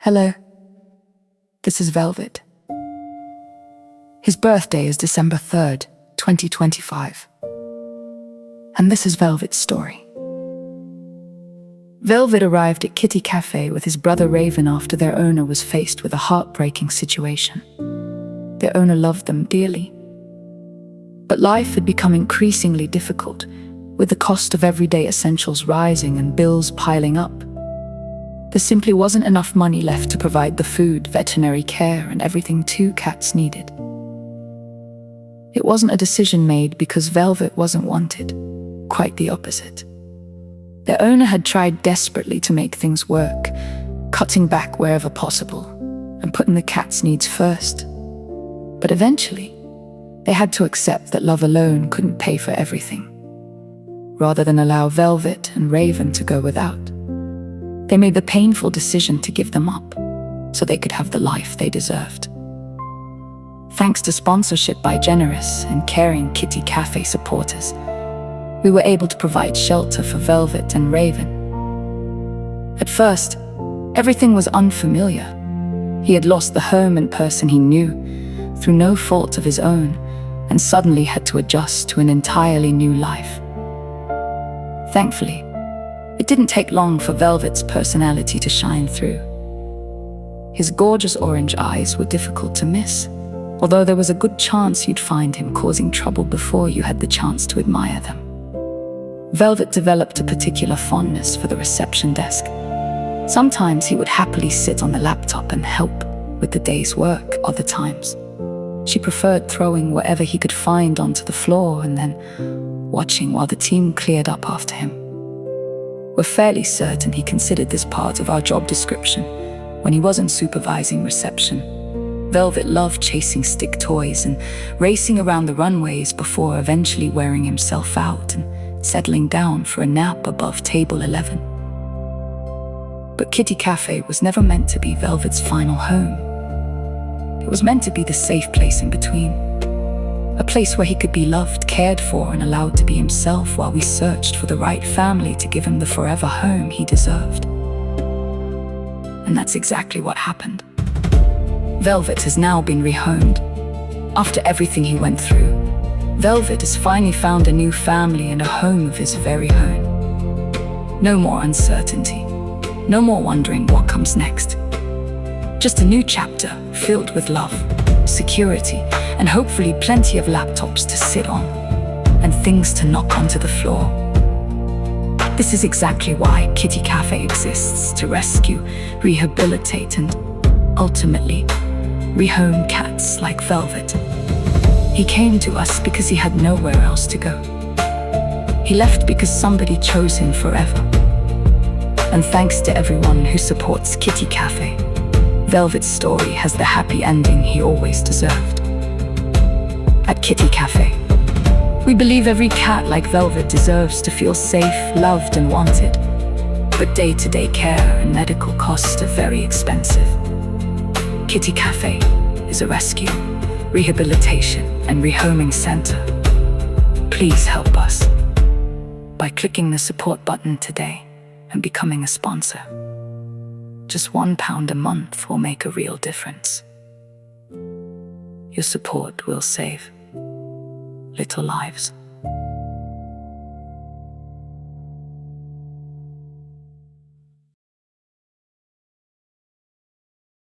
Hello, this is Velvet. His birthday is December 3rd, 2025. And this is Velvet's story. Velvet arrived at Kitty Cafe with his brother Raven after their owner was faced with a heartbreaking situation. Their owner loved them dearly. But life had become increasingly difficult, with the cost of everyday essentials rising and bills piling up. There simply wasn't enough money left to provide the food, veterinary care, and everything two cats needed. It wasn't a decision made because Velvet wasn't wanted. Quite the opposite. Their owner had tried desperately to make things work, cutting back wherever possible, and putting the cats' needs first. But eventually, they had to accept that love alone couldn't pay for everything. Rather than allow Velvet and Raven to go without, they made the painful decision to give them up so they could have the life they deserved. Thanks to sponsorship by generous and caring Kitty Cafe supporters, we were able to provide shelter for Velvet and Raven. At first, everything was unfamiliar. He had lost the home and person he knew through no fault of his own, and suddenly had to adjust to an entirely new life. Thankfully, it didn't take long for Velvet's personality to shine through. His gorgeous orange eyes were difficult to miss, although there was a good chance you'd find him causing trouble before you had the chance to admire them. Velvet developed a particular fondness for the reception desk. Sometimes he would happily sit on the laptop and help with the day's work. Other times, she preferred throwing whatever he could find onto the floor and then watching while the team cleared up after him. We're fairly certain he considered this part of our job description when he wasn't supervising reception. Velvet loved chasing stick toys and racing around the runways before eventually wearing himself out and settling down for a nap above table 11. But Kitty Cafe was never meant to be Velvet's final home. It was meant to be the safe place in between. A place where he could be loved, cared for, and allowed to be himself while we searched for the right family to give him the forever home he deserved. And that's exactly what happened. Velvet has now been rehomed. After everything he went through, Velvet has finally found a new family and a home of his very own. No more uncertainty. No more wondering what comes next. Just a new chapter filled with love, security, and hopefully plenty of laptops to sit on and things to knock onto the floor. This is exactly why Kitty Cafe exists, to rescue, rehabilitate, and ultimately rehome cats like Velvet. He came to us because he had nowhere else to go. He left because somebody chose him forever. And thanks to everyone who supports Kitty Cafe, Velvet's story has the happy ending he always deserved. At Kitty Cafe, we believe every cat like Velvet deserves to feel safe, loved, and wanted. But day-to-day care and medical costs are very expensive. Kitty Cafe is a rescue, rehabilitation, and rehoming center. Please help us by clicking the support button today and becoming a sponsor. Just £1 a month will make a real difference. Your support will save little lives.